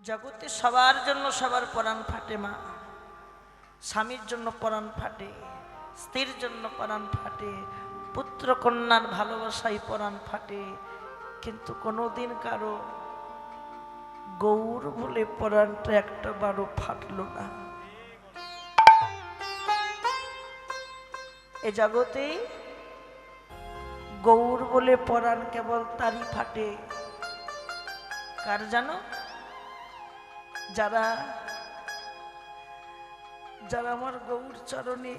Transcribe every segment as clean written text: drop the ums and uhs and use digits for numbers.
জগতে সবার জন্য সবার পরাণ ফাটে মা। স্বামীর জন্য পরাণ ফাটে, স্ত্রীর জন্য পরাণ ফাটে, পুত্র কন্যার ভালোবাসায় পরাণ ফাটে, কিন্তু কোনোদিন কারো গৌর বলে পরাণটা একটা বারো ফাটলো না। এ জগতে গৌর বলে পরাণ কেবল তারই ফাটে, কার জানো? যারা যারা আমার গৌর চরণে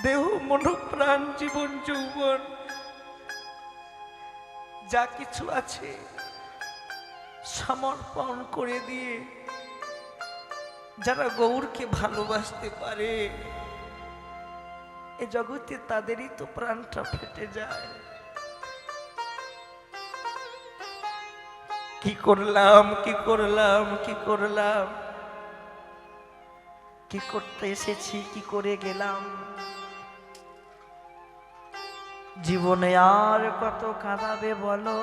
দেহ মন প্রাণ জীবন যৌবন যা কিছু আছে সমর্পণ করে দিয়ে যারা গৌরকে ভালোবাসতে পারে, এ জগতে তাদেরই তো প্রাণটা ফেটে যায়। কি করলাম কি করলাম কি করলাম, কি করতে এসেছি কি করে গেলাম, জীবনে আর কত কাঁদাবে বলো,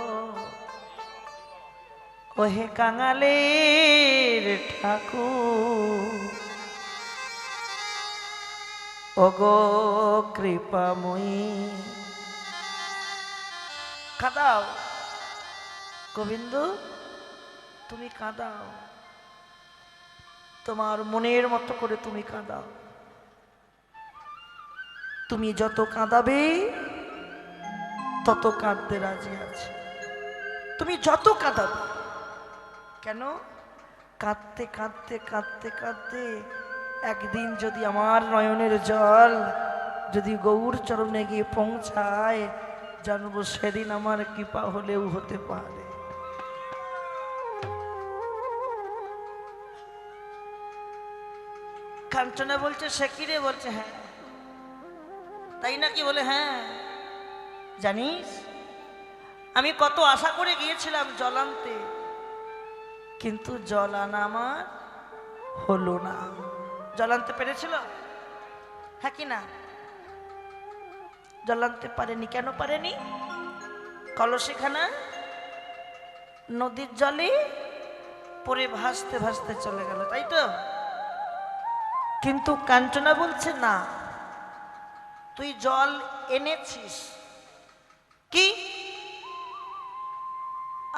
ওহে কাঙালের ঠাকুর, ওগো কৃপাময়ী। কাঁদাও গোবিন্দ, তুমি কাঁদাও, তোমার মনের মতো করে তুমি কাঁদাও। তুমি যত কাঁদাবে তত কাঁদতে রাজি আছে। তুমি যত কাঁদাবে, কেন? কাঁদতে কাঁদতে কাঁদতে কাঁদতে একদিন যদি আমার নয়নের জল যদি গৌর চরণে গিয়ে পৌঁছায়, জানবো সেদিন আমার কৃপা হলেও হতে পারে। কাঞ্চনা বলছে সে কি রে? বলছে হ্যাঁ। তাই নাকি? বলে হ্যাঁ। জানিস আমি কত আশা করে গিয়েছিলাম জল আনতে, কিন্তু জল আনা আমার হলো না। জল আনতে পেরেছিল? হ্যাঁ কি না? জল আনতে পারেনি। কেন পারেনি? কলসিখানা নদীর জলে পরে ভাসতে ভাসতে চলে গেল, তাই তো? কিন্তু কাঞ্চনা বলছে না, তুই জল এনেছিস। কি?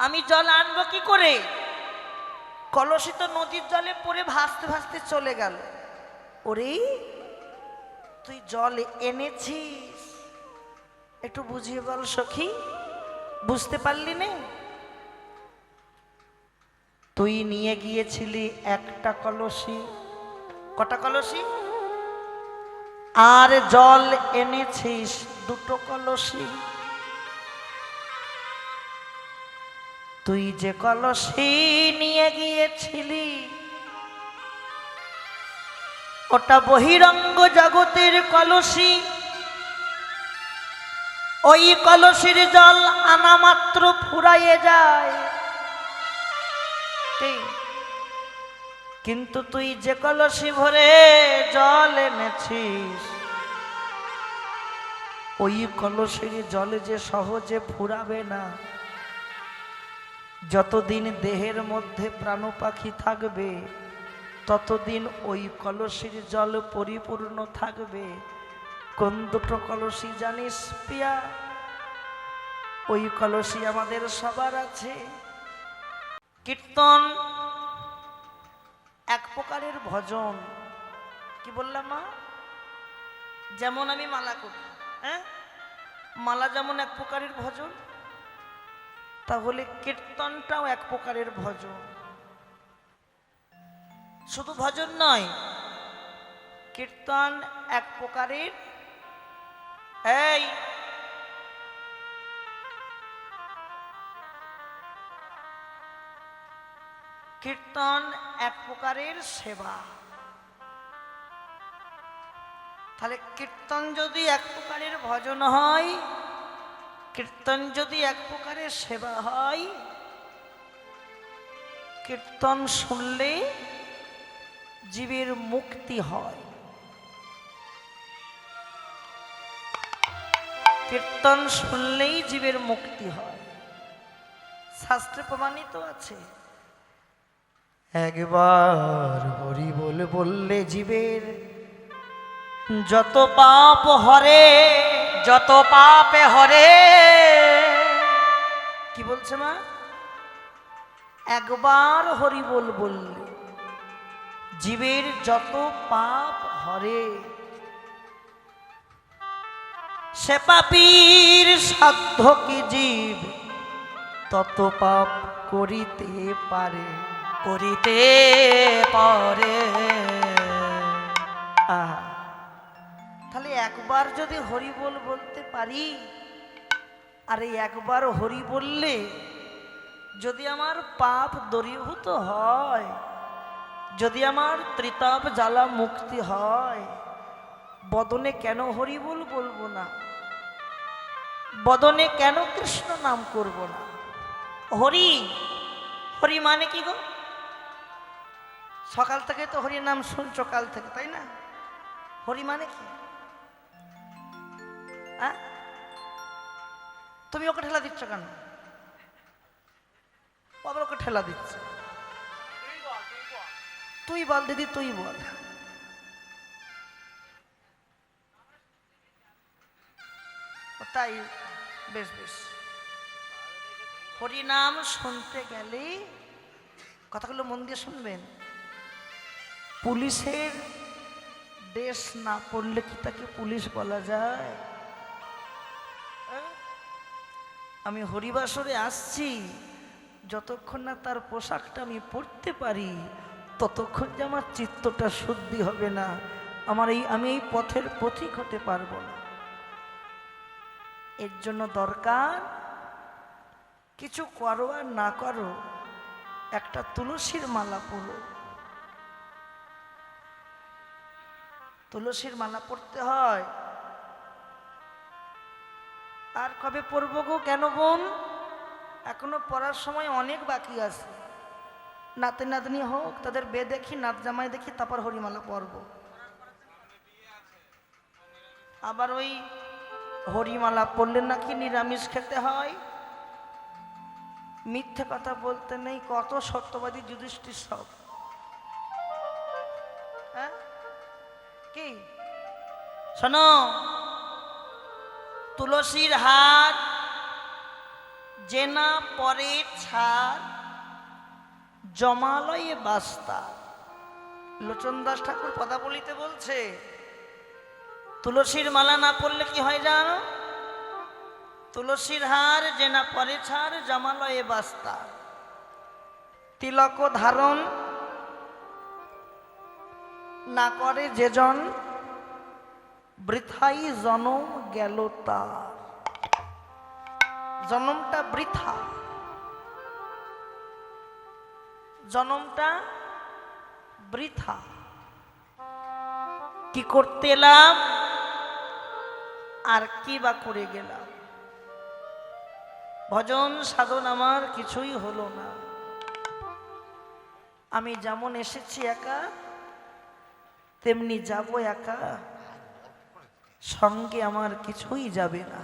আমি জল আনবো কি করে? কলসি তো নদীর জলে পরে ভাসতে ভাসতে চলে গেল। ওরে, তুই জল এনেছিস, একটু বুঝিয়ে বল সখী, বুঝতে পারলি না? তুই নিয়ে গিয়েছিলি একটা কলসি। কটা কলসি? আর জল এনেছিস দুটো কলসি। তুই যে কলসি নিয়ে গিয়েছিলি ওটা বহিরঙ্গ জগতের কলসি। ওই কলসির জল আনা মাত্র ফুরাইয়ে যায়, কিন্তু তুই যে কলসি ভরে জল এনেছিস ওই কলসির জলে যে সহজে ফুরাবে না। যতদিন দেহের মধ্যে প্রাণ পাখি থাকবে ততদিন ওই কলসির জল পরিপূর্ণ থাকবে। কোন দুটো কলসি জানিস পিয়া? ওই কলসি আমাদের সবার আছে। কীর্তন এক প্রকারের ভজন। কি বললাম মা? যেমন আমি মালা করি, হ্যাঁ, মালা যেমন এক প্রকারের ভজন, তাহলে কীর্তনটাও এক প্রকারের ভজন। শুধু ভজন নয়, কীর্তন এক প্রকারের এই কীর্তন এক প্রকারের সেবা। তাহলে কীর্তন যদি এক প্রকারের ভজন হয়, কীর্তন যদি এক প্রকারের সেবা হয়, কীর্তন শুনলে জীবের মুক্তি হয়। কীর্তন শুনলেই জীবের মুক্তি হয়। শাস্ত্রে প্রমাণিত আছে। একবার হরি বলে বললে জীবের যত পাপ হরে, যত পাপে হরে। কি বলছে মা? একবার হরি বললে জীবের যত পাপ হরে। সে পাপীর সাধ্য কি জীব তত পাপ করিতে পারে, করিতে পারে। আহা, তাহলে একবার যদি হরি বলতে পারি, আর এই একবার হরি বললে যদি আমার পাপ দূরীভূত হয়, যদি আমার ত্রিতাপ জ্বালা মুক্তি হয়, বদনে কেন হরি বলবো না? বদনে কেন কৃষ্ণ নাম করব না? হরি, হরি মানে কি গো? সকাল থেকে তো হরি নাম শুনছো, কাল থেকে, তাই না? হরি মানে কি? তুমি ওকে ঠেলা দিচ্ছ কেন? আবার ওকে ঠেলা দিচ্ছ। তুই বল দিদি, তুই বল। তাই, বেশ বেশ। হরিনাম শুনতে গেলে কথাগুলো মন দিয়ে শুনবেন। পুলিশের ড্রেস না পড়লে কি তাকে পুলিশ বলা যায়? আমি হরিবাসরে আসছি, যতক্ষণ না তার পোশাকটা আমি পরতে পারি ততক্ষণ যে আমার চিত্তটা শুদ্ধি হবে না, আমি এই পথের পথিক হতে পারবো না। এর জন্য দরকার, কিছু করো আর না করো, একটা তুলসীর মালা পরো। তুলসীর মালা পড়তে হয়। আর কবে পড়বো গো? কেন বোন? এখনো পড়ার সময় অনেক বাকি আছে। নাতি নাতনি হোক, তাদের বে দেখি, নাত জামাই দেখি, তারপর হরিমালা পড়ব। আবার ওই হরিমালা পড়লে নাকি নিরামিষ খেতে হয়। মিথ্যে কথা বলতে নেই, কত সত্যবাদী যুধিষ্ঠির সব। হ্যাঁ কি শোনো, তুলসীর হার জেনা পরে ছাড়, জমালয়ে বাস্তা। লোচন দাস ঠাকুর পদাবলিতে বলছে, তুলসীর মালা না পড়লে কি হয় জানো? তুলসীর হার জেনা পরে ছাড়, জমালয়ে বাস্তা। তিলক ধারণ না করে যেজন, বৃথাই জনম গেল তার। জনমটা বৃথা, জনমটা বৃথা। কি করতে এলাম আর কি বা করে গেলাম? ভজন সাধন আমার কিছুই হলো না। আমি যেমন এসেছি একা, তেমনি যাব একা, সঙ্গে আমার কিছুই যাবে না।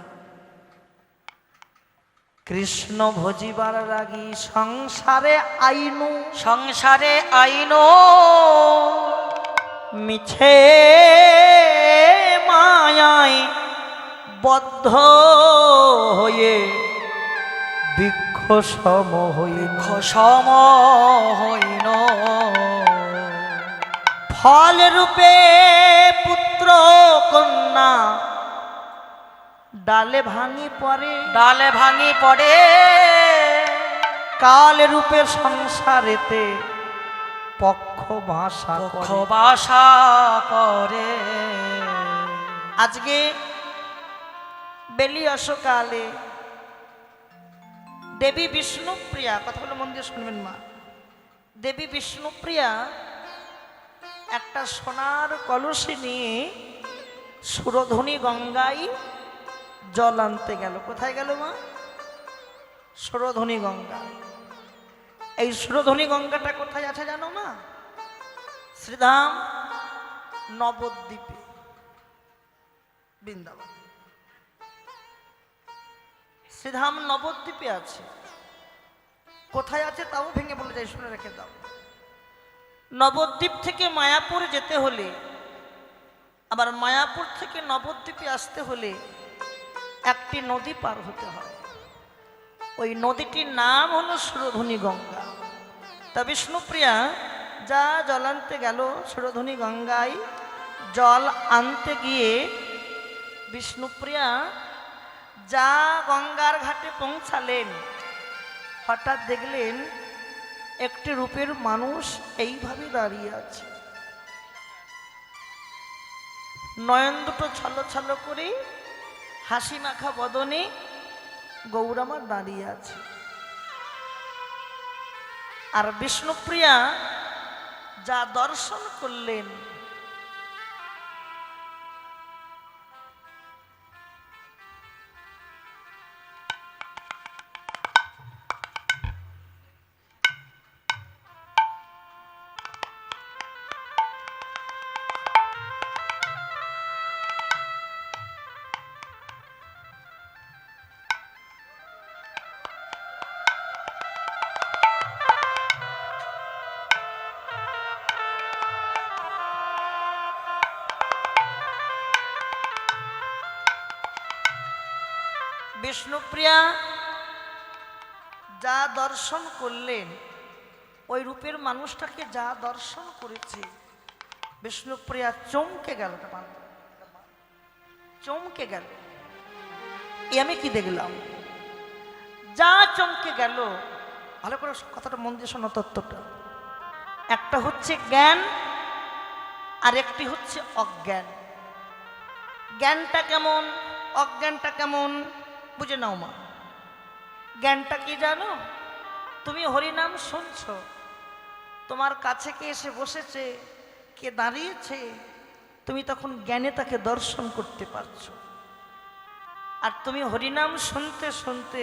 কৃষ্ণ ভজিবার রাগী সংসারে আইনু, সংসারে আইনো মিছে মায়ায় বদ্ধ হয়ে বৃক্ষ সম হইন, সম হইন। ফল রূপে পুত্র কন্যা ডালে ভাঙি পড়ে, ডালে ভাঙি পড়ে। কাল রূপে সংসারেতে পক্ষ ভাষা পক্ষ করে। বাসা করে। আজকে বেলি অসকালে দেবী বিষ্ণুপ্রিয়া, কথাগুলো মন দিয়ে শুনবেন মা, দেবী বিষ্ণুপ্রিয়া একটা সোনার কলসি নিয়ে সুরধনী গঙ্গায় জল আনতে গেল। কোথায় গেল মা? সুরধনী গঙ্গা। এই সুরধনী গঙ্গাটা কোথায় আছে জানো মা? শ্রীধাম নবদ্বীপে, বৃন্দাবন। শ্রীধাম নবদ্বীপে আছে। কোথায় আছে তাও ভেঙে বলে যায়, শুনে রেখে দাও। নবদ্বীপ থেকে মায়াপুর যেতে হলে, আবার মায়াপুর থেকে নবদ্বীপে আসতে হলে একটি নদী পার হতে হয়। ওই নদীটির নাম হলো সুরধনী গঙ্গা। তা বিষ্ণুপ্রিয়া যা জল আনতে গেল সুরধনী গঙ্গায়, জল আনতে গিয়ে বিষ্ণুপ্রিয়া যা গঙ্গার ঘাটে পৌঁছালেন, হঠাৎ দেখলেন একটি রূপের মানুষ এইভাবে দাঁড়িয়ে আছে। নয়ন দুটো ছলো ছলো করে হাসি মাখা বদনে গৌরামা দাঁড়িয়ে আছে। আর বিষ্ণুপ্রিয়া যা দর্শন করলেন, বিষ্ণুপ্রিয়া যা দর্শন করলেন, ওই রূপের মানুষটাকে যা দর্শন করেছে, বিষ্ণুপ্রিয়া চমকে গেল, চমকে গেল। এ আমি কি দেখলাম? যা চমকে গেল, ভালো করে কথাটা মন দিয়ে শোনো তত্ত্বটা। একটা হচ্ছে জ্ঞান আর একটি হচ্ছে অজ্ঞান। জ্ঞানটা কেমন, অজ্ঞানটা কেমন বুঝে নাও মা। জ্ঞানটা কি জানো? তুমি হরিনাম শুনছ, তোমার কাছে কে এসে বসেছে, কে দাঁড়িয়েছে, তুমি তখন জ্ঞানে তাকে দর্শন করতে পারছো। আর তুমি হরিনাম শুনতে শুনতে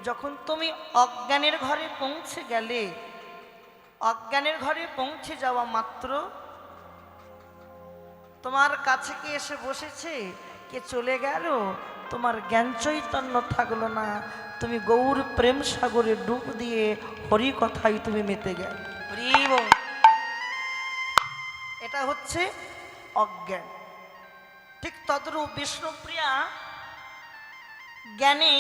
যখন তুমি অজ্ঞানের ঘরে পৌঁছে গেলে, অজ্ঞানের ঘরে পৌঁছে যাওয়া মাত্র তোমার কাছে কে এসে বসেছে, কে চলে গেল, তোমার জ্ঞান চৈতন্য থাকলো না, তুমি গৌর প্রেম সাগরে ডুব দিয়ে হরি কথাই তুমি মেতে গেল। এটা হচ্ছে অজ্ঞান। ঠিক তদ্রূপ বিষ্ণুপ্রিয়া জ্ঞানে,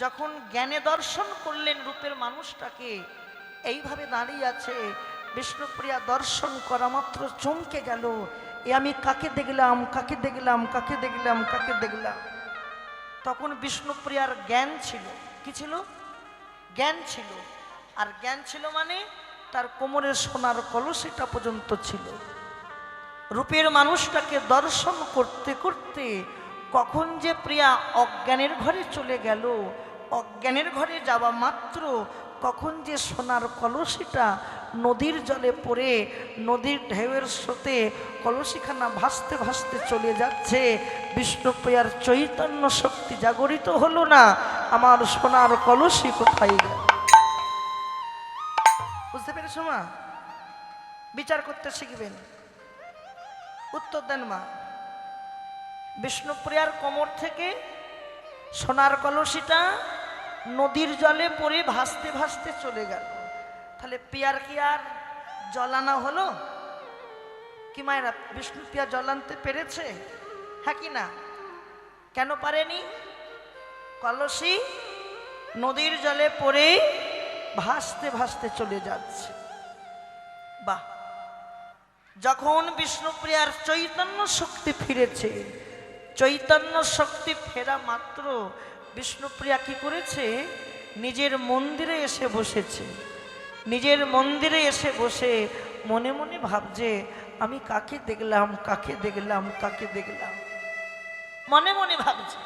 যখন জ্ঞানে দর্শন করলেন রূপের মানুষটাকে এইভাবে দাঁড়িয়ে আছে, বিষ্ণুপ্রিয়া দর্শন করা মাত্র চমকে গেল। এ আমি কাকে দেখলাম, কাকে দেখলাম, কাকে দেখলাম, কাকে দেখলাম। তখন বিষ্ণুপ্রিয়ার জ্ঞান ছিল, কি ছিল? জ্ঞান ছিল। আর জ্ঞান ছিল মানে তার কোমরের সোনার কলসিটা পর্যন্ত ছিল। রূপের মানুষটাকে দর্শন করতে করতে কখন যে প্রিয়া অজ্ঞানের ঘরে চলে গেল, অজ্ঞানের ঘরে যাওয়া মাত্র কখন যে সোনার কলসিটা নদীর জলে পড়ে নদীর ঢেউয়ের স্রোতে কলসিখানা ভাসতে ভাসতে চলে যাচ্ছে, বিষ্ণুপ্রিয়ার চৈতন্য শক্তি জাগরিত হলো না, আমার সোনার কলসি কোথায় গেল? বুঝতে পেরেছো মা? বিচার করতে শিখবেন। উত্তর দেন মা। বিষ্ণুপ্রিয়ার কোমর থেকে সোনার কলসিটা নদীর জলে পড়ে ভাসতে ভাসতে চলে গেল। তাহলে প্রিয়ার কি আর জলানা হলো? কি মায়েরা, বিষ্ণুপ্রিয়া জল আনতে পেরেছে? হ্যাঁ কি না? কেন পারেনি? কলসি নদীর জলে পড়ে ভাসতে ভাসতে চলে যাচ্ছে। বাহ! যখন বিষ্ণুপ্রিয়ার চৈতন্য শক্তি ফিরেছে, চৈতন্য শক্তি ফেরা মাত্র বিষ্ণুপ্রিয়া কি করেছে? নিজের মন্দিরে এসে বসেছে। নিজের মন্দিরে এসে বসে মনে মনে ভাবছে, আমি কাকে দেখলাম, কাকে দেখলাম, কাকে দেখলাম। মনে মনে ভাবছে,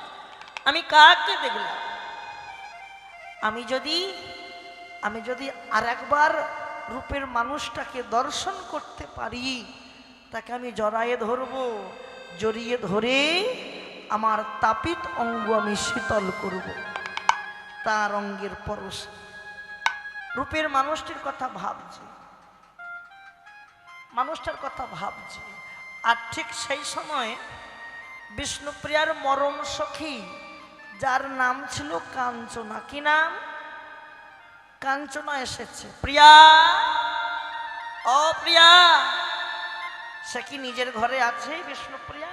আমি কাকে দেখলাম। আমি যদি আর একবার রূপের মানুষটাকে দর্শন করতে পারি, তাকে আমি জড়ায়ে ধরব, জড়িয়ে ধরে আমার তাপিত অঙ্গ আমি শীতল করব তার অঙ্গের পরশ। রূপের মানুষটির কথা ভাবছে, মানুষটার কথা ভাবছে। আর ঠিক সেই সময় বিষ্ণুপ্রিয়ার মরম সখী, যার নাম ছিল কাঞ্চনা। কি নাম? কাঞ্চনা এসেছে। প্রিয়া, ও প্রিয়া, সে কি নিজের ঘরে আছে? বিষ্ণুপ্রিয়া,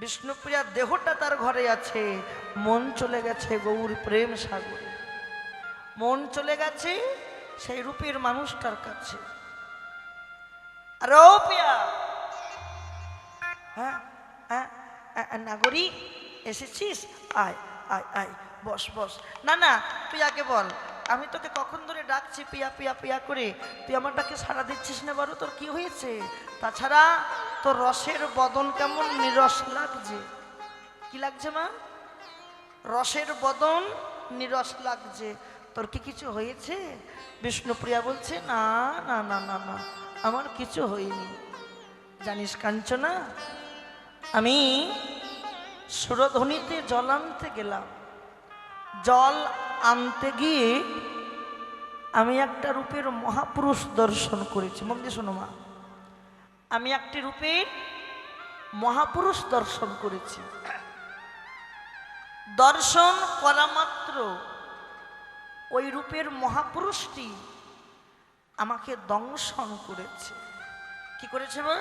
বিষ্ণুপ্রিয়ার দেহটা তার ঘরে আছে, মন চলে গেছে গৌর প্রেম সাগরে, মন চলে গেছে সেই রূপের মানুষটার কাছে। আরে ও প্রিয়া, হ্যাঁ হ্যাঁ, নাগরী এসেছিস? আয় আয় আয়, বস বস। না না, তুই আগে বল, আমি তোকে কখন ধরে ডাকছি পিয়া পিয়া পিয়া করে, তুই আমার ডাকে সাড়া দিচ্ছিস না। বারো, তোর কি হয়েছে? তাছাড়া তোর রসের বদন কেমন নিরস লাগছে। কি লাগছে মা? রসের বদন নিরস লাগছে। তোর কি কিছু হয়েছে? বিষ্ণুপ্রিয়া বলছে, না না না না না, আমার কিছু হয়নি। জানিস কাঞ্চনা, আমি সুরধ্বনিতে জল আনতে গেলাম, জল আনতে গিয়ে আমি একটা রূপের মহাপুরুষ দর্শন করেছি। মন দিয়ে শোনো মা, আমি একটি রূপের মহাপুরুষ দর্শন করেছি। দর্শন করা মাত্র ওই রূপের মহাপুরুষটি আমাকে দংশন করেছে। কি করেছে মা?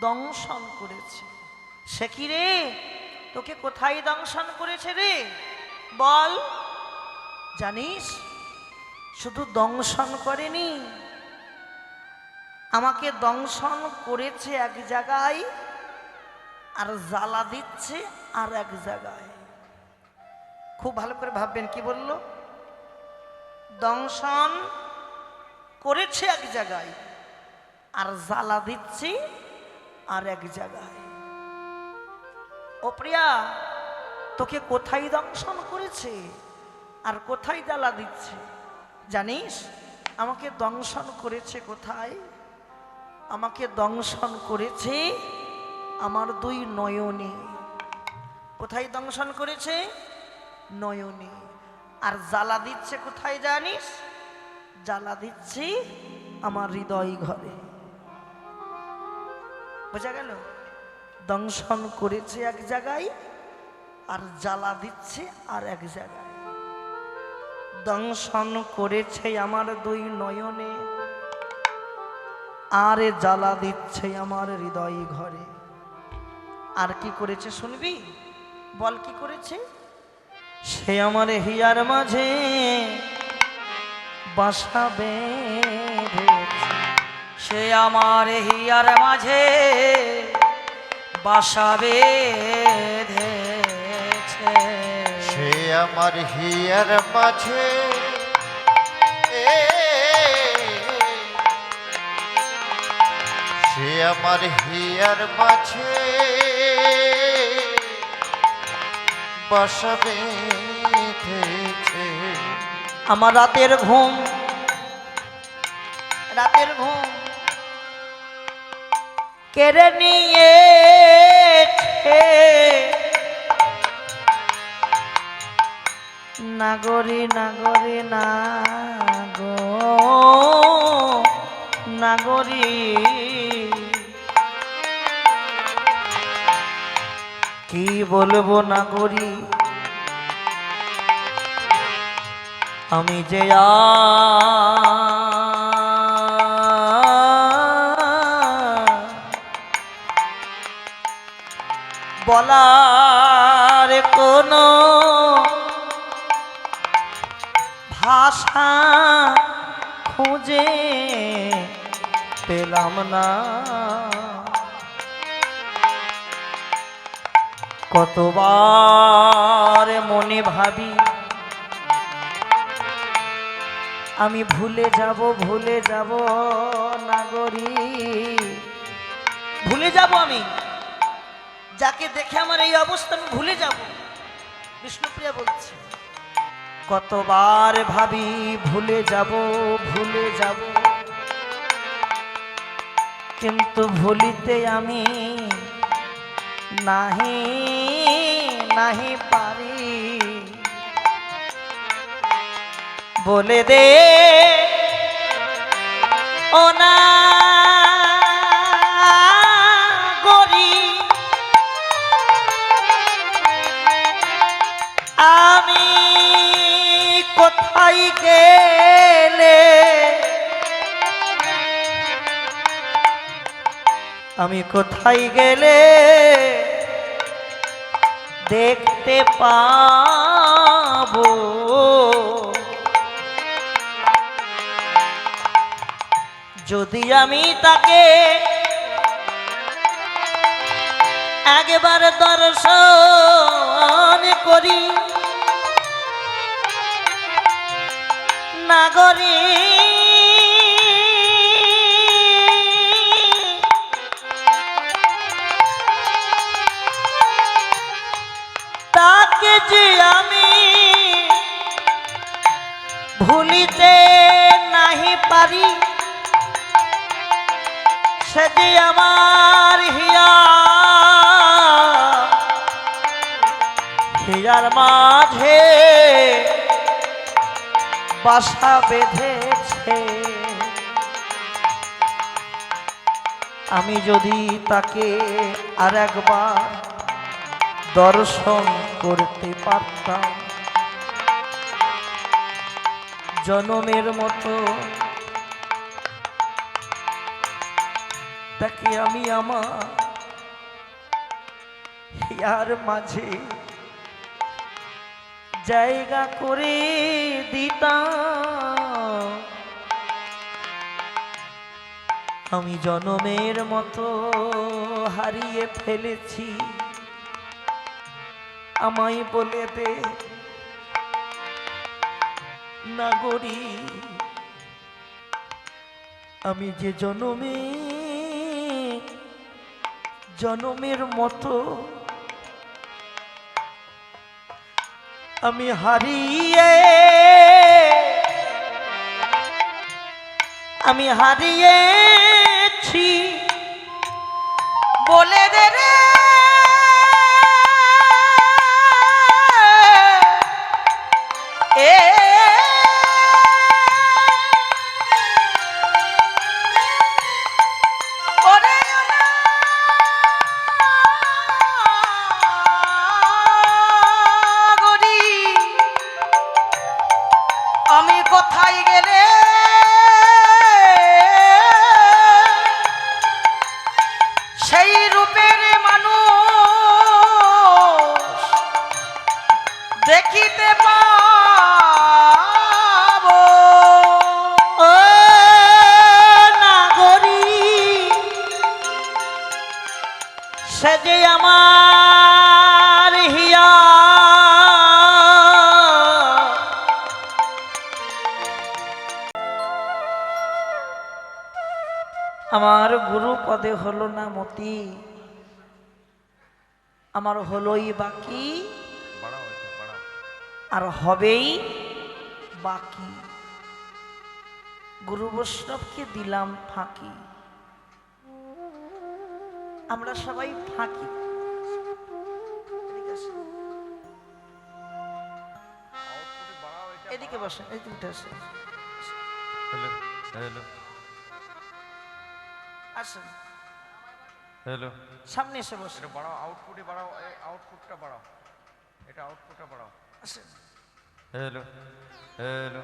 দংশন করেছে। সে কি রে, তোকে কোথায় দংশন করেছে রে বল? জানিস, শুধু দংশন করেনি, আমাকে দংশন করেছে এক জায়গায়, আর জ্বালা দিচ্ছে আর এক জায়গায়। খুব ভালো করে ভাববেন কি বললো। দংশন করেছে এক জায়গায়, আর জ্বালা দিচ্ছে আর এক জায়গায়। ও প্রিয়া, তোকে কোথায় দংশন করেছে আর কোথায় জ্বালা দিচ্ছে? জানিস, আমাকে দংশন করেছে কোথায়? আমাকে দংশন করেছে আমার দুই নয়নে। কোথায় দংশন করেছে? নয়নে। আর জ্বালা দিচ্ছে কোথায় জানিস? জ্বালা দিচ্ছে আমার হৃদয় ঘরে। বোঝা গেল? দংশন করেছে এক জায়গায়, আর জ্বালা দিচ্ছে আর এক জায়গায়। দংশন করেছে আমার দুই নয়নে, আর জ্বালা দিচ্ছে আমার হৃদয় ঘরে। আর কি করেছে শুনবি? বল কি করেছে? সে আমার হিয়ার মাঝে বাসা বেঁধেছে। সে আমার হিয়ার মাঝে বাসা বেঁধেছে। সে আমার হিয়ার মাঝে সে আমার হিয়ার মাঝে বাসা বেঁধেছে। আমার রাতের ঘুম কেড়ে নিয়েছে। নাগরী নাগরী নাগরী, কি বলবো নাগরী, আমি যে বলার কোনো ভাষা খুঁজে পেলাম না। কতবার মনে ভাবি আমি ভুলে যাব নাগরী, ভুলে যাব আমি। যাকে দেখে আমার এই অবস্থা আমি ভুলে যাব। বিষ্ণুপ্রিয়া বলছে, কতবার ভাবি ভুলে যাব, কিন্তু ভুলিতে আমি নাহি পারি। বলে দে ও না গরি, আমি কোথায় কোথায় গেলে, আমি কোথায় গেলে দেখতে পাবো, যদি আমি তাকে একবার দর্শন করি, নাগরী তাকে যে আমি ভুলিতে নাহি পারি, সে যে আমার হিয়ার মাঝে বাসা বেঁধেছে। আমি যদি তাকে আর একবার দর্শন করতে পারতাম, জনমের মতো তাকে আমি আমার হিয়ার মাঝে জায়গা করে দিতাম। আমি জনমের মতো হারিয়ে ফেলেছি, আমায় বলে দে নাগরী, আমি যে জনমের মতো আমি হারিয়েছি, বলে দে রে আমি কোথায় গেলে সেই রূপের মানুষ দেখিতে পাবো। ও নাগরী, সে যে আমার হিয়া, আমার গুরু পদে হলো না মতি, আমার হলোই বাকি আর হবেই বাকি। গুরু বৈষ্ণবকে দিলাম ফাঁকি, আমরা সবাই ফাঁকি। এদিকে বসে, এদিকে আসে, আসেন, হ্যালো, সামনে এসে বসে, এটা বাড়াও, আউটপুটে বাড়াও, আউটপুটটা বাড়াও, এটা আউটপুটটা বাড়াও। আসেন। হ্যালো হ্যালো,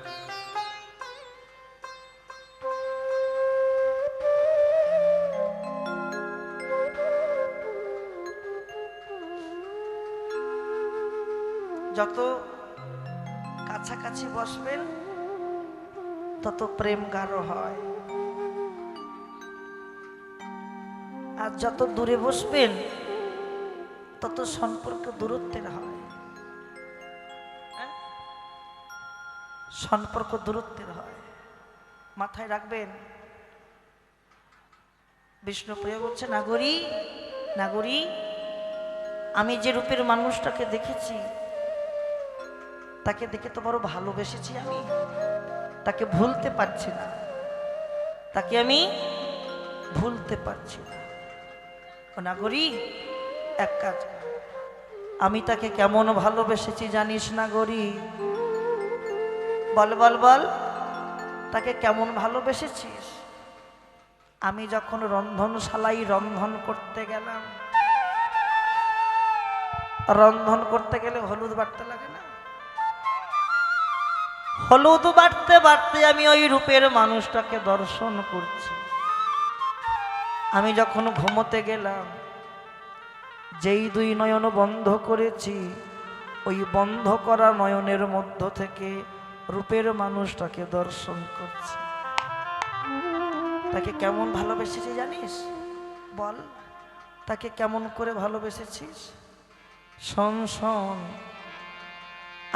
যত কাছাকাছি বসবেন তত প্রেম গাঢ় হয়, আর যত দূরে বসবেন তত সম্পর্ক দূরত্বের হয়। সম্পর্ক দূরত্বের হয়, মাথায় রাখবেন। বিষ্ণুপ্রিয়া বলছে, নাগরী নাগরী, আমি যে রূপের মানুষটাকে দেখেছি তাকে দেখে তো বড় ভালোবেসেছি, আমি তাকে ভুলতে পারছি না, তাকে আমি ভুলতে পারছি না। ও নাগরী, এক কাজ, আমি তাকে কেমন ভালোবেসেছি জানিস নাগরী? বল বল বল, তাকে কেমন ভালোবেসেছিস? আমি যখন রন্ধনশালায় রন্ধন করতে গেলাম, রন্ধন করতে গেলে হলুদ বাটতে লাগে না? হলুদ বাড়তে বাড়তে আমি ওই রূপের মানুষটাকে দর্শন করছি। আমি যখন ঘুমোতে গেলাম, যেই দুই নয়ন বন্ধ করেছি, ওই বন্ধ করা নয়নের মধ্য থেকে রূপের মানুষটাকে দর্শন করছি। তাকে কেমন ভালোবেসেছি জানিস? বল, তাকে কেমন করে ভালোবেসেছিস? শোন শোন,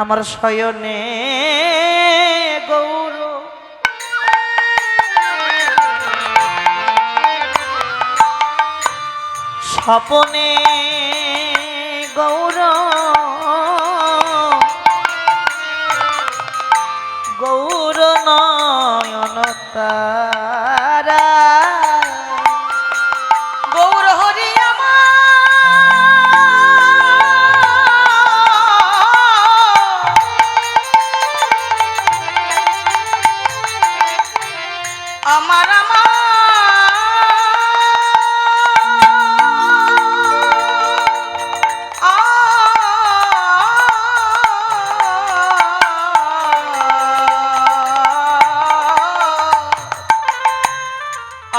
আমার শয়নে গৌর স্বপনে গৌর গৌর নয়ন তারা গৌর হরি আমার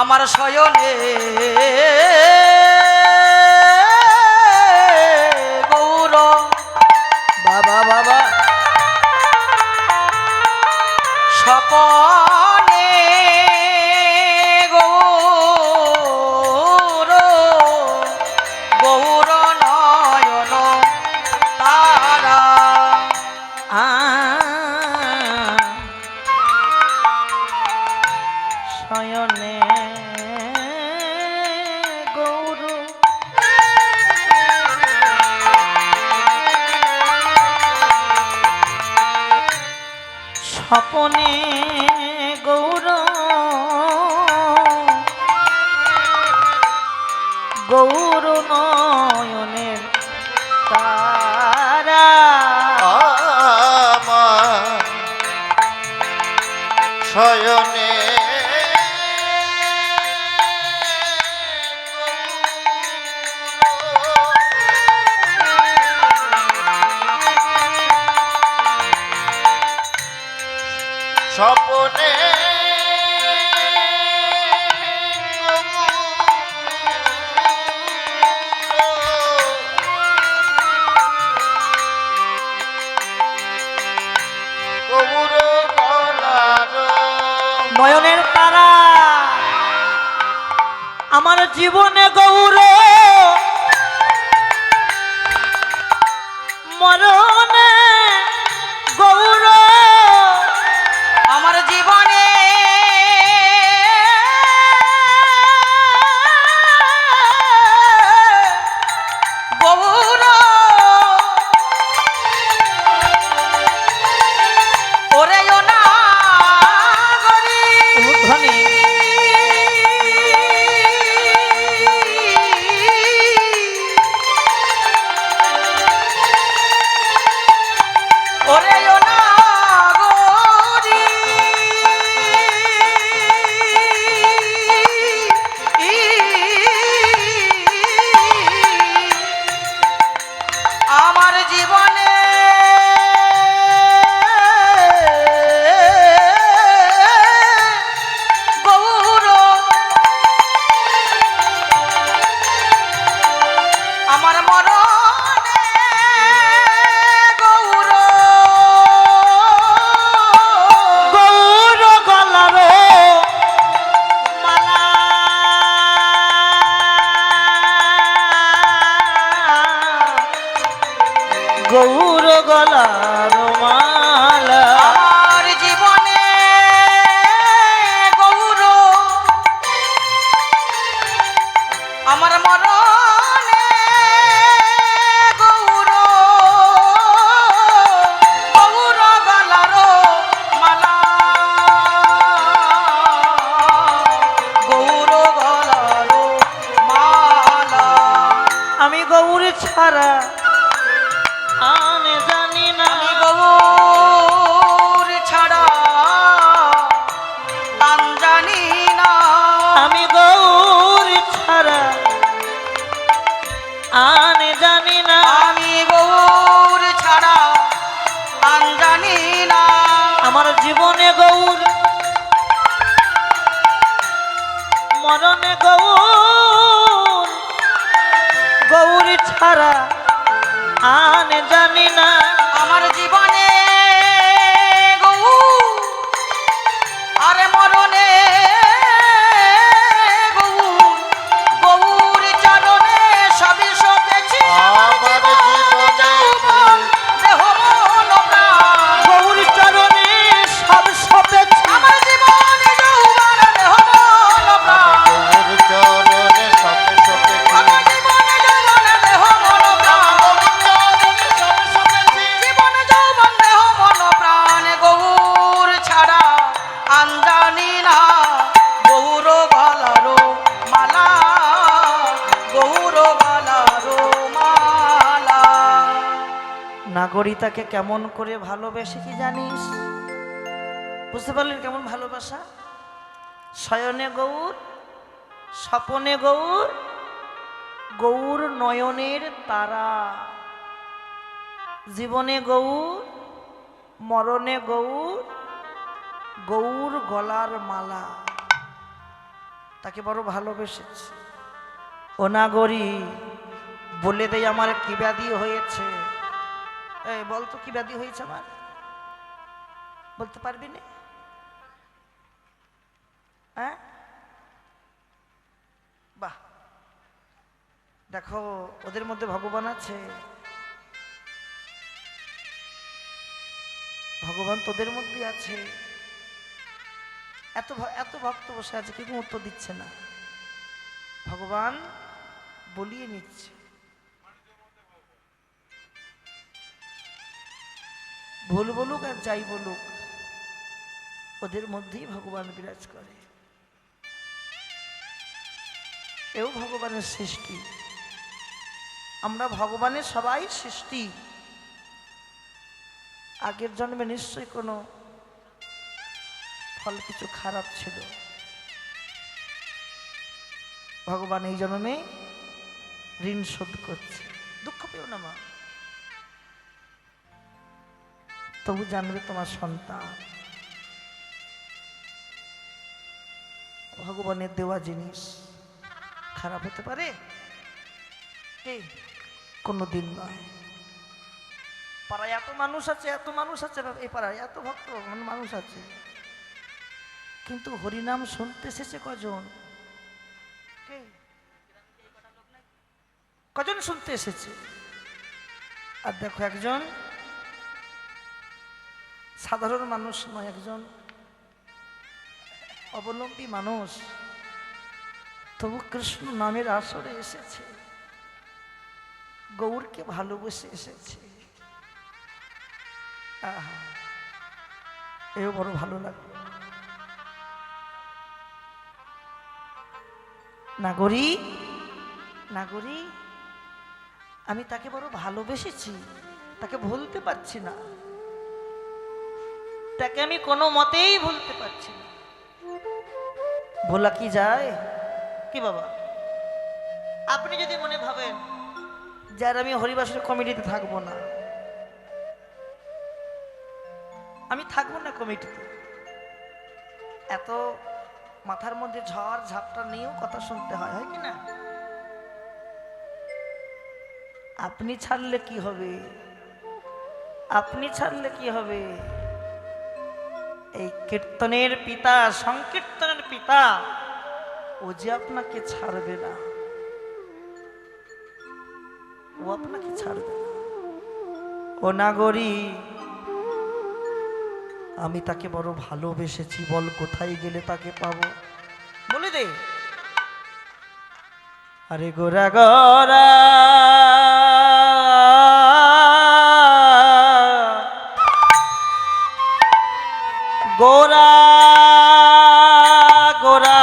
আমার শয়নে গৌর বাবা বাবা স্বপনে গৌর গৌর নয়ন তারা শয়নে গৌর স্বপনে গৌর গৌর নয়নের তারা আমার শয়নে স্বপনে গৌর গলার নয়নের তারা আমার জীবনে গৌর মরণে গৌর আমার জীবনে গৌর ওরে না ধ্বনি ওরে না গরি আমার জীবনে গৌর আমার মরণে গৌর গৌর গলার মালা গৌর গলার মালা আমার জীবনে গৌর আমার মরণে গৌর গৌর গলার মালা গৌর গলার মালা আমি গৌর ছাড়া আনে জানি না আমি গৌর ছাড়া আন জানি না আমি গৌর ছাড়া আনে জানি না আমি গৌর ছাড়া আন জানি না আমার মরণে গৌর মরণে গৌর গৌর ছাড়া আন জানি না আমার জীবনে গৌর আরে মরণে গৌর গৌর চরণে সবই সপেছি আমার জীবনে দেহ মন প্রাণ গৌর চরণে সব সপেছে আমার জীবনে যৌবন দেহ মন প্রাণ গৌর চরণে সপে সপে আমার জীবনে যৌবন দেহ মন প্রাণ জীবনে যৌবন দেহ মন প্রাণ গৌর ছাড়া আঞ্জানি না গৌর গলারো মালা গৌর গলারো মালা নাগরিতাকে কেমন করে ভালোবেসে কি জানিস বুঝতে পারলেন কেমন ভালোবাসা শয়নে গৌর স্বপনে গৌর গৌর নয়নের তারা জীবনে গৌর মরণে গৌর গৌর গলার মালা তাকে বড় ভালোবেসেছে ও নাগরী বলে দেয় আমার কি ব্যাধি হয়েছে এই বলতো কি ব্যাধি হয়েছে আমার বলতে পারবি না হ্যাঁ বাহ দেখো ওদের মধ্যে ভগবান আছে ভগবান তোদের মধ্যে আছে এত ভক্ত বসে আছে কিন্তু উত্তর দিচ্ছে না ভগবান বলিয়ে নিচ্ছে ভুল বলুক আর যাই বলুক ওদের মধ্যেই ভগবান বিরাজ করে এও ভগবানের সৃষ্টি আমরা ভগবানের সবাই সৃষ্টি আগের জন্মে নিশ্চয়ই কোনো ফল কিছু খারাপ ছিল ভগবান এই জন্মে ঋণ শোধ করছে দুঃখ পেও না মা তবু জানবে তোমার সন্তান ভগবানের দেওয়া জিনিস খারাপ হতে পারে কোনো দিন নয় পাড়ায় এত মানুষ আছে এই পাড়ায় এত ভক্ত মানুষ আছে কিন্তু হরিনাম শুনতে এসেছে কজন কজন শুনতে এসেছে আর দেখো একজন সাধারণ মানুষ নয় একজন অবলম্বী মানুষ তবু কৃষ্ণ নামের আসরে এসেছে গৌরকে ভালোবেসে এসেছে আহা এও বড় ভালো লাগলো নাগরী নাগরী আমি তাকে বড় ভালোবেসেছি তাকে ভুলতে পারছি না তাকে আমি কোনো মতেই ভুলতে পারছি না ভোলা কি যায় কি বাবা আপনি যদি মনে ভাবেন যে আর আমি হরিবাসের কমিটিতে থাকবো না আমি থাকবো না কমিটিতে এত মাথার মধ্যে ঝড় ঝাপটা নিয়েও কথা শুনতে হয় হয় কি না আপনি ছাড়লে কি হবে আপনি ছাড়লে কি হবে এই কীর্তনের পিতা সংকীর্তনের পিতা ও যে আপনাকে ছাড়বে না ও আপনাকে ছাড়বে না ও নাগরী আমি তাকে বড় ভালোবেসেছি বল কোথায় গেলে তাকে পাবো বলে দে আরে গোরা গোরা গোরা গোরা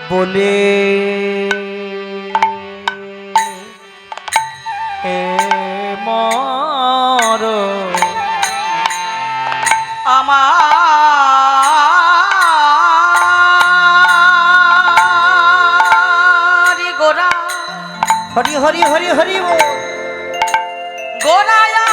বলে এ মর আমার গোরা হরি হরি হরি হরি বল গোরায়া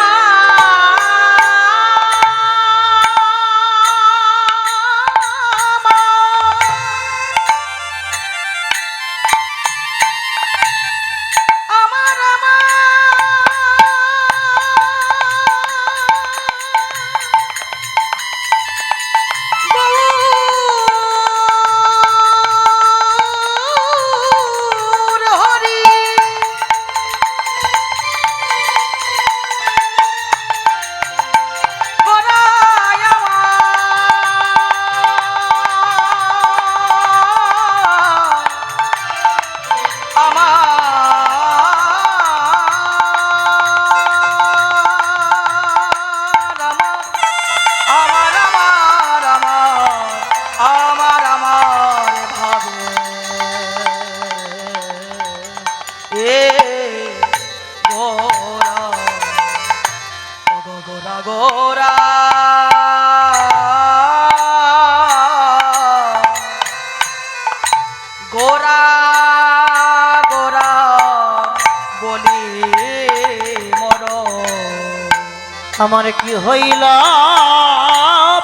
আমার কি হইল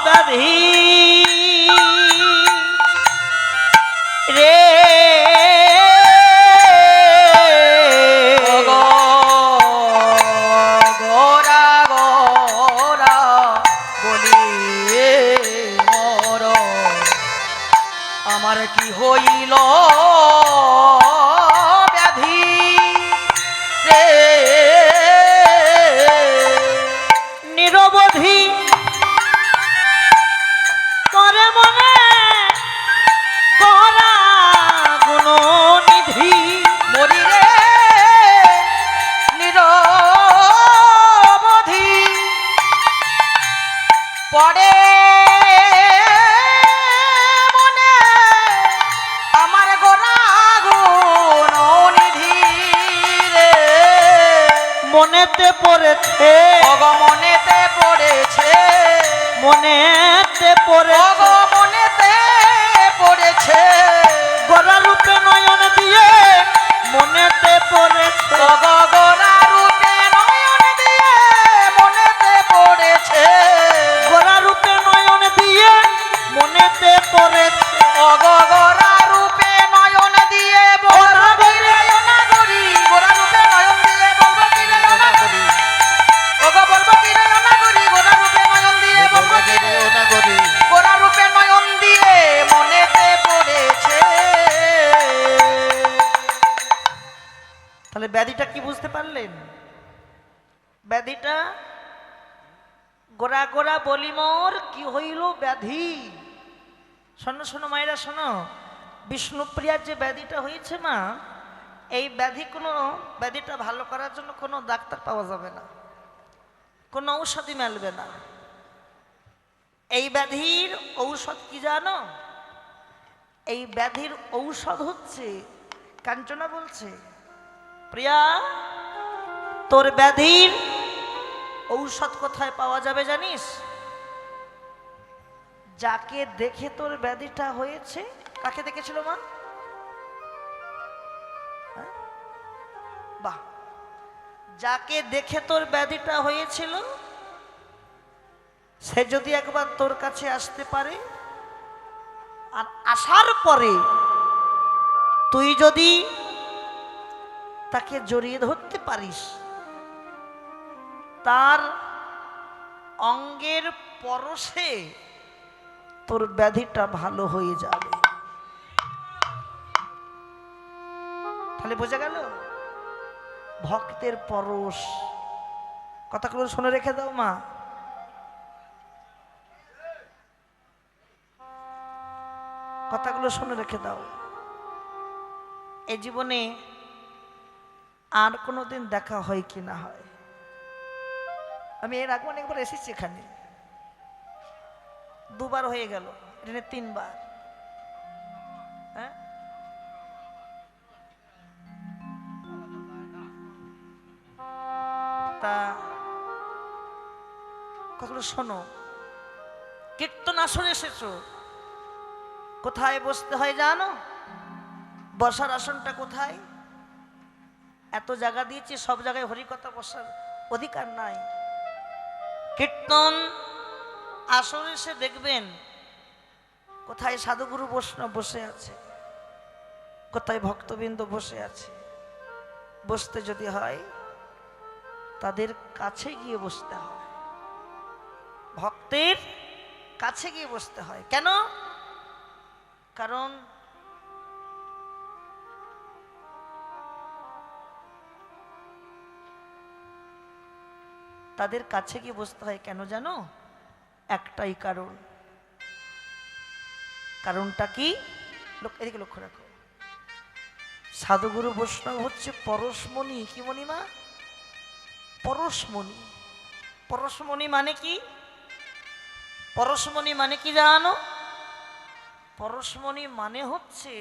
ব্যাধি রে গোরা গোরা বলি মর আমার কি হইল ব্যাধি রে নিরবধি করে মনে গড়া গুণনিধি মরি রে নিরবধি পড়ে মনে আমার গোরা গুণনিধি রে মনেতে পড়েছে মনেতে পড়েছে মনেতে পড়ে মনেতে পড়েছে গড়া রূপে নয়ন দিয়ে মনেতে পড়েছে গোরা রূপে নয়ন দিয়ে মনেতে পড়েছে গড়া রূপে নয়ন দিয়ে মনেতে পড়েছে গোরা রূপে নয়ন দিয়ে বলবো কি রে অনাগরি গোরা রূপে নয়ন দিয়ে বলবো কি রে অনাগরি বলবো কি রে অনাগরি গোরা রূপে নয়ন দিয়ে বলবো কি রে অনাগরি গোরা রূপে নয়ন দিয়ে মনেতে পড়েছে তাহলে ব্যাধিটা কি বুঝতে পারলেন? ব্যাধিটা গোড়া গোড়া বলি মোর কি হইল ব্যাধি। শোনো শোনো মায়েরা শোনো, বিষ্ণুপ্রিয়ার যে ব্যাধিটা হয়েছে মা, এই ব্যাধিটা ভালো করার জন্য কোনো ডাক্তার পাওয়া যাবে না, কোনো ঔষধই মেলবে না। এই ব্যাধির ঔষধ কি জানো? এই ব্যাধির ঔষধ হচ্ছে, কাঞ্চনা বলছে, প্রিয়া তোর ব্যাধির ঔষধ কোথায় পাওয়া যাবে জানিস? যাকে দেখে তোর ব্যাধিটা হয়েছে। কাকে দেখেছিল মা? হ্যাঁ? বাহ, যাকে দেখে তোর ব্যাধিটা হয়েছিল সে যদি একবার তোর কাছে আসতে পারে, আর আসার পরে তুই যদি তাকে জড়িয়ে ধরতে পারিস, তার অঙ্গের পরশে তোর ব্যাধিটা ভালো হয়ে যাবে। তাহলে বোঝা গেল ভক্তের পরশ। কথাগুলো শুনে রেখে দাও মা। কথাগুলো শুনে রেখে দাও। এই জীবনে আর কোনোদিন দেখা হয় কি না হয়। আমি এর আগে অনেকবার এসেছি এখানে, দুবার হয়ে গেল, এটা 3 বার। হ্যাঁ, তা কখনো শোনো, কীর্তন আসনে এসেছো, কোথায় বসতে হয় জানো? বসার আসনটা কোথায়? এত জায়গা দিয়েছি, সব জায়গায় হরিকথা বসার অধিকার নাই। কীর্তন আসনে এসে দেখবেন কোথায় সাধুগুরু বৈষ্ণব বসে আছে, কোথায় ভক্তবৃন্দ বসে আছে। বসতে যদি হয় তাদের কাছে গিয়ে বসতে হয়, ভক্তের কাছে গিয়ে বসতে হয়। কেন? কারণ তাদের কাছে গিয়ে বসতে হয় কেন জানো? একটাই কারণ। কারণটা কি? এদিকে লক্ষ্য রাখো। সাধুগুরু বৈষ্ণব হচ্ছে পরশমণি। কি মণিমা? পরশমণি। পরশমণি মানে কি? পরশমণি মানে কি জানো? পরশমণি মানে হচ্ছে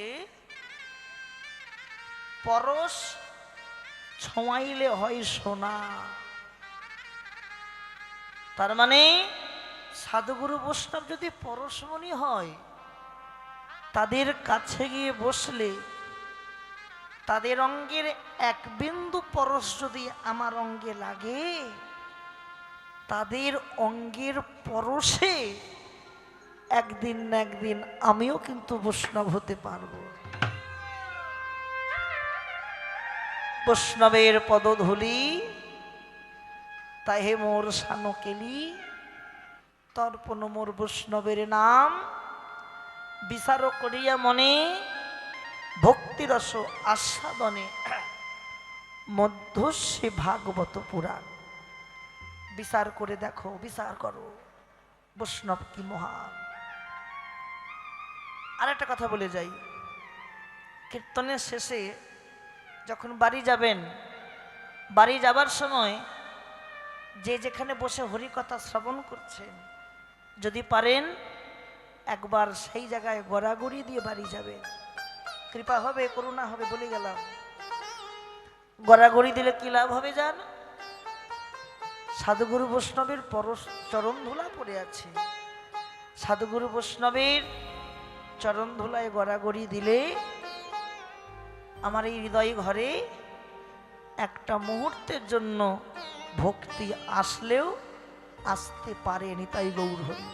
পরশ ছোঁয়াইলে হয় সোনা। তার মানে সাধুগুরু বৈষ্ণব যদি পরশমণি হয়, তাদের কাছে গিয়ে বসলে তাদের অঙ্গের এক বিন্দু পরশ যদি আমার অঙ্গে লাগে, তাদের অঙ্গের পরশে একদিন না একদিন আমিও কিন্তু বৈষ্ণব হতে পারবো। বৈষ্ণবের পদধূলি তাহে মোর সানকেলি, তর্পণ মোর বৈষ্ণবের নাম, বিচার করিয়া মনে ভক্তিরস আস্বাদনে মধ্যস্যে ভাগবত পুরাণ। বিচার করে দেখো, বিচার করো বৈষ্ণব কি মহান। আর একটা কথা বলে যাই, কীর্তনের শেষে যখন বাড়ি যাবেন, বাড়ি যাবার সময় যে যেখানে বসে হরিকথা শ্রবণ করছেন, যদি পারেন একবার সেই জায়গায় গড়াগড়ি দিয়ে বাড়ি যাবেন। কৃপা হবে, করুণা হবে, বলে গেলাম। গড়াগড়ি দিলে কি লাভ হবে জান? সাধুগুরু বৈষ্ণবের পরশ চরণ ধুলা পড়ে আছে, সাধুগুরু বৈষ্ণবের চরণ ধুলায় গড়াগড়ি দিলে আমার এই হৃদয় ঘরে একটা মুহূর্তের জন্য ভক্তি আসলেও আসতে পারেনি। তাই গৌর হরি।